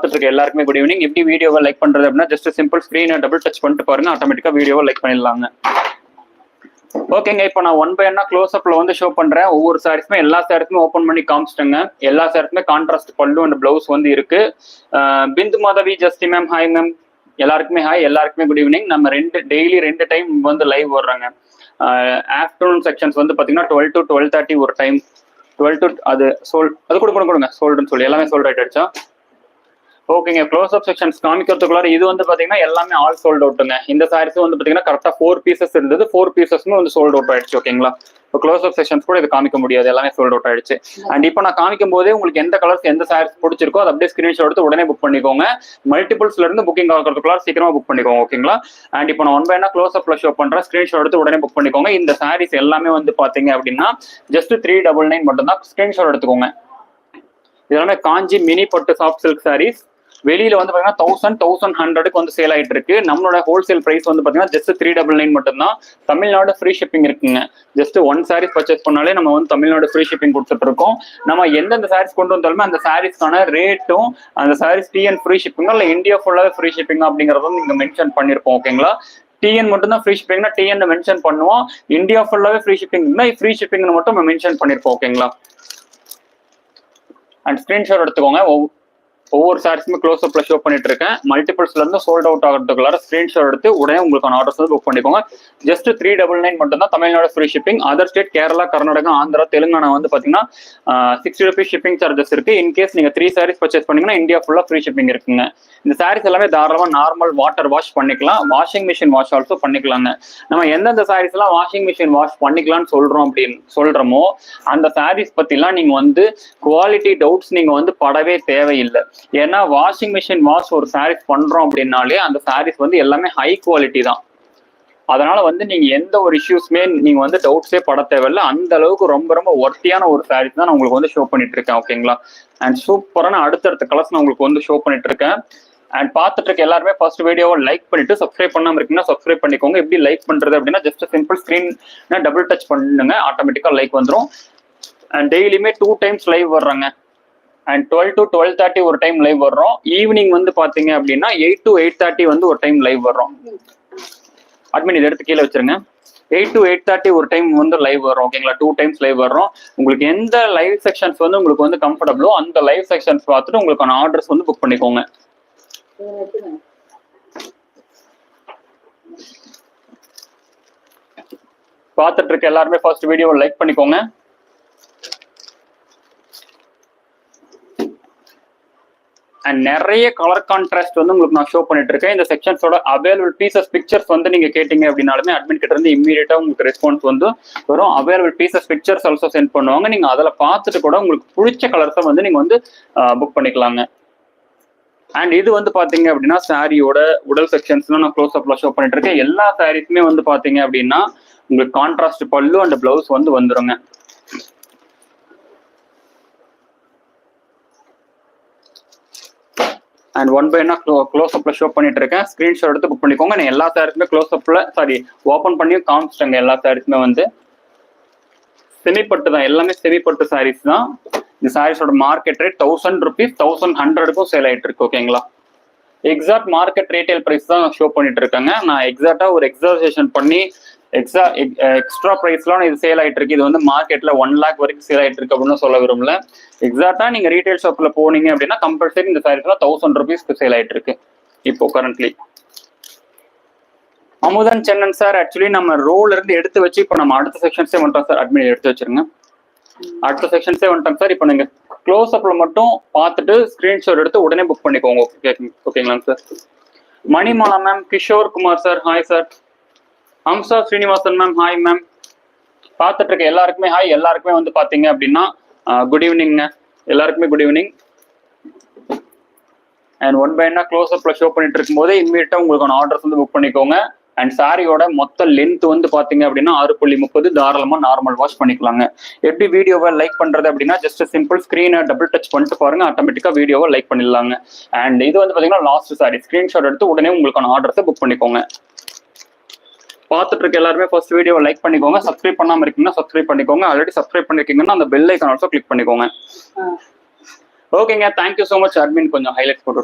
பார்த்துட்டு இருக்க எல்லாருக்குமே குட் ஈவினிங். எப்படி வீடியோவை லைக் பண்றது அப்படின்னா ஜஸ்ட் சிம்பிள் ஸ்க்ரீனை டபுள் டச் பண்ணிட்டு பாருங்க, ஆட்டோமேட்டிக்கா வீடியோவை லைக் பண்ணிடலாங்க. ஓகேங்க, இப்போ நான் ஒன் பை ஒன்னா க்ளோஸ் அப்ல வந்து ஷோ பண்றேன். ஒவ்வொரு சாரீஸ்மே எல்லா சாரீஸ்மே ஓப்பன் பண்ணி காமிச்சிட்டேங்க. எல்லா சாரீஸ்மே கான்ட்ராஸ்ட் பல்லு அண்ட் பிளவுஸ் வந்து இருக்கு. Bindu Madhavi ஜஸ்டி ma'am hi ma'am, எல்லாருக்குமே ஹாய், எல்லாருக்குமே குட் ஈவினிங். நம்ம டெய்லி ரெண்டு டைம் வந்து லைவ் வர்றாங்க. ஆஃப்டர்நூன் செக்ஷன்ஸ் வந்து பாத்தீங்கன்னா 12 to 12:30 ஒரு டைம், 12 to அது கொடுங்க சோல்டுன்னு சொல்லி எல்லாமே சோல்ட் ரைட் ஆயிடுச்சா? ஓகேங்க, க்ளோஸ் அப் செக்ஷன்ஸ் காமிக்கிறதுக்குள்ளார இது வந்து பாத்தீங்கன்னா எல்லாமே ஆல் சோல்ட் அவுட்டுங்க. இந்த சாரீஸ் வந்து பாத்தீங்கன்னா கரெக்டா 4 பீசஸ் இருந்தது, 4 பீசஸ்மே வந்து சோல்ட் அவுட் ஆயிடுச்சு. ஓகேங்களா, இப்போ க்ளோஸ் அப் செக்ஷன்ஸ் கூட இது காமிக்க முடியாது, எல்லாமே சோல்ட் அவுட் ஆயிடுச்சு. அண்ட் இப்போ நான் காமிக்கும் போதே உங்களுக்கு எந்த கலர்ஸ் எந்த சாரீஸ் பிடிச்சிருக்கோ அதை அப்படியே ஸ்கிரீன்ஷாட் எடுத்து உடனே புக் பண்ணிக்கோங்க. மல்டிபிள்ஸ்ல இருந்து புக்கிங் ஆகிறதுக்குள்ளார சீக்கிரமா புக் பண்ணிக்கோங்க. ஓகேங்களா, அண்ட் இப்போ நான் ஒன் பை ஒன்னா க்ளோஸ் அப்ல ஷோ பண்றேன், ஸ்கிரீன்ஷாட் எடுத்து உடனே புக் பண்ணிக்கோங்க. இந்த சாரீஸ் எல்லாமே வந்து பாத்தீங்க அப்படின்னா ஜஸ்ட் 399 மட்டும் தான். ஸ்கிரீன்ஷாட் எடுத்துக்கோங்க. இதெல்லாமே காஞ்சி மினி பட்டு சாஃப்ட் சில்க் சாரீஸ். வெளியில வந்து பாத்தீங்கன்னா 1100 வந்து சேல் ஆயிட்டு இருக்கு. நம்மளோட ஹோல்சேல் பிரைஸ் வந்து பாத்தீங்கன்னா ஜஸ்ட் 399 மட்டும் தான். தமிழ்நாடு ஃப்ரீ ஷிப்பிங் இருக்குங்க. ஜஸ்ட் 1 சாரீஸ் பர்ச்சேஸ் பண்ணாலே நம்ம வந்து தமிழ்நாடு ஃப்ரீ ஷிப்பிங் கொடுத்துட்டு இருக்கோம். நம்ம எந்தெந்த சாரீஸ் கொண்டு வந்தாலுமே அந்த சாரீஸ்க்கான ரேட்டும் அந்த சாரீஸ் டிஎன் ஃப்ரீ ஷிப்பிங் இல்ல இந்தியா ஃபுல்லாவே ஃப்ரீ ஷிப்பிங் அப்படிங்கறதும் நீங்க மென்ஷன் பண்ணிருப்போம். ஓகேங்களா, டிஎன் மட்டும் தான் ஃப்ரீ ஷிப்பிங்னா டிஎன் மென்ஷன் பண்ணுவோம். இந்தியா ஃபுல்லாவே ஃப்ரீ ஷிப்பிங்னா ஃப்ரீ ஷிப்பிங்னு மட்டும் மென்ஷன் பண்ணிருப்போம். ஓகேங்களா, அண்ட் ஸ்கிரீன்ஷாட் எடுத்துக்கோங்க. ஒவ்வொரு சாரீஸுமே க்ளோஸ் அப்ல ஷோ பண்ணிட்டு இருக்கேன். மல்டிபிள்ஸ்ல இருந்து சோல்ட் அவுட் ஆகிறதுக்குள்ளார ஸ்கிரீன்ஷாட் எடுத்து உடனே உங்களுக்கான ஆர்டர்ஸ் வந்து புக் பண்ணிக்கோங்க. ஜஸ்ட் 399 மட்டும் தான். Tamil Nadu free shipping. Other state Kerala, Karnataka, Andhra, Telangana வந்து பாத்தீங்கன்னா 60 rupees ஷிப்பிங் சார்ஜஸ் இருக்கு. இன்கேஸ் நீங்க 3 சாரீஸ் பர்ச்சேஸ் பண்ணீங்கன்னா இந்தியா ஃபுல்லா ஃப்ரீ ஷிப்பிங் இருக்குங்க. இந்த சாரீஸ் எல்லாமே தாராளமா நார்மல் வாட்டர் வாஷ் பண்ணிக்கலாம், வாஷிங் மிஷின் வாஷ் ஆல்சோ பண்ணிக்கலாங்க. நம்ம எந்தெந்த சாரீஸ் எல்லாம் வாஷிங் மிஷின் வாஷ் பண்ணிக்கலாம்னு சொல்றோமோ அந்த சாரீஸ் பத்திலாம் நீங்க வந்து குவாலிட்டி டவுட்ஸ் நீங்க வந்து படவே தேவையில்லை. ஏன்னா வாஷிங் மிஷின் வாஷ் ஒரு சாரீஸ் பண்றோம் அப்படின்னாலே அந்த சாரீஸ் வந்து எல்லாமே ஹை குவாலிட்டி தான். அதனால வந்து நீங்க எந்த ஒரு இஷ்யூஸ்மே நீங்க வந்து டவுட்ஸே பட தேவையில்லை. அந்த அளவுக்கு ரொம்ப ரொம்ப ஒர்த்தியான ஒரு சாரீஸ் தான் நான் உங்களுக்கு வந்து ஷோ பண்ணிட்டு இருக்கேன். ஓகேங்களா, அண்ட் சூப்பரான அடுத்தடுத்த கலர்ஸ் நான் உங்களுக்கு வந்து ஷோ பண்ணிட்டு இருக்கேன். அண்ட் பார்த்துட்டு இருக்க எல்லாருமே ஃபர்ஸ்ட் வீடியோவை லைக் பண்ணிட்டு சப்ஸ்கிரைப் பண்ணாம இருக்கீங்கன்னா சப்ஸ்கிரைப் பண்ணிக்கோங்க. எப்படி லைக் பண்றது அப்படின்னா just simple screen double touch பண்ணுங்க, ஆட்டோமேட்டிக்கா லைக் வந்துடும். அண்ட் டெய்லியுமே 2 டைம்ஸ் லைவ் வர்றாங்க. அண்ட் 12 to 12:30 ஒரு டைம் லைவ் வர்றோம். ஈவினிங் வந்து பாத்தீங்க அப்படின்னா 8 to 8:30 வந்து ஒரு டைம் லைவ் வர்றோம். அட்மின் இதை எடுத்து கீழே வச்சிருங்க. 8 to 8:30 ஒரு டைம் வந்து லைவ் வரும். ஓகேங்களா, 2 டைம்ஸ் லைவ் வர்றோம். உங்களுக்கு எந்த லைவ் செக்ஷன்ஸ் வந்து உங்களுக்கு வந்து கம்ஃபர்டபுளோ அந்த லைவ் செக்ஷன்ஸ் பார்த்துட்டு உங்களுக்கான ஆர்டர்ஸ் வந்து புக் பண்ணிக்கோங்க. பார்த்துட்டு இருக்க எல்லாருமே ஃபர்ஸ்ட் வீடியோவை லைக் பண்ணிக்கோங்க. அண்ட் நிறைய கலர் கான்ட்ராஸ்ட் வந்து உங்களுக்கு நான் ஷோ பண்ணிட்டு இருக்கேன். இந்த செக்ஷன்ஸோட அவைலபிள் பீசஸ் பிக்சர்ஸ் வந்து நீங்க கேட்டீங்க அப்படின்னாலுமே அட்மின் கிட்ட இருந்து இம்மீடியட்டா உங்களுக்கு ரெஸ்பான்ஸ் வந்து வரும். Available pieces pictures also sent பண்ணுவாங்க. நீங்க அதில் பார்த்துட்டு கூட உங்களுக்கு பிடிச்ச கலர்ஸை வந்து நீங்க வந்து புக் பண்ணிக்கலாங்க. அண்ட் இது வந்து பாத்தீங்க அப்படின்னா சாரியோட உடல் செக்ஷன்ஸ்ல நான் க்ளோஸ் அப்ல ஷோ பண்ணிட்டு இருக்கேன். எல்லா சாரீஸுமே வந்து பாத்தீங்க அப்படின்னா உங்களுக்கு கான்ட்ராஸ்ட் பல்லு அண்ட் பிளவுஸ் வந்து வந்துருங்க. அண்ட் ஒன் பை ஒன்னா க்ளோஸ் அப்ல ஷோ பண்ணிட்டு இருக்கேன். ஸ்கிரீன்ஷாட் எடுத்து புக் பண்ணிக்கோங்க. நான் எல்லா சாரீஸுமே க்ளோஸ் அப்ல ஓப்பன் பண்ணியும் காமிச்சிட்டேங்க. எல்லா சாரீஸுமே வந்து செமிப்பட்டு தான், எல்லாமே செமிப்பட்டு சாரீஸ் தான். இந்த சாரீஸோட மார்க்கெட் ரேட் 1000 rupees 1100க்கும் சேல் ஆயிட்டு இருக்கு. ஓகேங்களா, எக்ஸாக்ட் மார்க்கெட் ரீட்டைல் பிரைஸ் தான் ஷோ பண்ணிட்டு இருக்காங்க. நான் எக்ஸாக்டா ஒரு எக்ஸாசேஷன் பண்ணி எக்ஸ்ட்ரா பிரைஸ்லாம் இது சேல் ஆயிட்டு இருக்கு. இது வந்து மார்க்கெட்ல 1 lakh வரைக்கும் சேல் ஆயிட்டு இருக்கு அப்படின்னு சொல்ல விரும்பல. எக்ஸாக்டா நீங்க ரீட்டைல் ஷாப்ல போனீங்க அப்படின்னா கம்பல்சரி இந்த சாரீஸ்லாம் 1000 rupeesக்கு சேல் ஆயிட்டு இருக்கு இப்போ கரண்ட்லி. அமுதன் சென்னன் சார், ஆக்சுவலி நம்ம ரோல இருந்து எடுத்து வச்சு இப்போ நம்ம அடுத்த செக்ஷன்ஸே வந்துட்டோம் சார். அட்மின் எடுத்து வச்சிருங்க. அடுத்த செக்ஷன்ஸே வந்துட்டோம் சார். இப்போ நீங்க க்ளோஸ் அப்ல மட்டும் பார்த்துட்டு ஸ்கிரீன்ஷாட் எடுத்து உடனே புக் பண்ணிக்கோங்க. ஓகேங்களா sir. Manimala ma'am, Kishore Kumar sir hi sir. Hamsa Srinivasan ma'am hi ma'am. பார்த்துட்டு இருக்க எல்லாருக்குமே ஹாய். எல்லாருக்குமே வந்து பாத்தீங்க அப்படின்னா குட் ஈவினிங்க. எல்லாருக்குமே good evening. And one by ஒன்னா க்ளோஸ் அப்ல ஷோ பண்ணிட்டு இருக்கும் போதே இம்மீடியட்டா உங்களுக்கான ஆர்டர்ஸ் வந்து புக் பண்ணிக்கோங்க. அண்ட் சாரியோட மொத்த லென்த் வந்து பாத்தீங்க அப்படின்னா 6.30 தாராளமா நார்மல் வாஷ் பண்ணிக்கலாங்க. எப்படி வீடியோவை லைக் பண்றது அப்படின்னா ஜஸ்ட் சிம்பிள் ஸ்கிரீனை டபுள் டச் பண்ணிட்டு பாருங்க, ஆட்டோமேட்டிக்கா வீடியோவை லைக் பண்ணிடலாங்க. அண்ட் இது வந்து பாத்தீங்கன்னா லாஸ்ட் சாரி. ஸ்கிரீன்ஷாட் எடுத்து உடனே உங்களுக்கான ஆர்டர்ஸை புக் பண்ணிக்கோங்க. பார்த்துட்டு இருக்க எல்லாருமே ஃபர்ஸ்ட் வீடியோவை லைக் பண்ணிக்கோங்க. சப்ஸ்கிரைப் பண்ணாம இருக்கீங்கன்னா சப்ஸ்கிரைப் பண்ணிக்கோங்க. ஆல்ரெடி சப்ஸ்கிரைப் பண்ணிருக்கீங்கன்னா அந்த பெல் ஐக்கான் ஆல்சோ கிளிக் பண்ணிக்கோங்க. ஓகேங்க, தேங்க்யூ ஸோ மச். அட்மின் கொஞ்சம் ஹைலைட்ஸ் போட்டு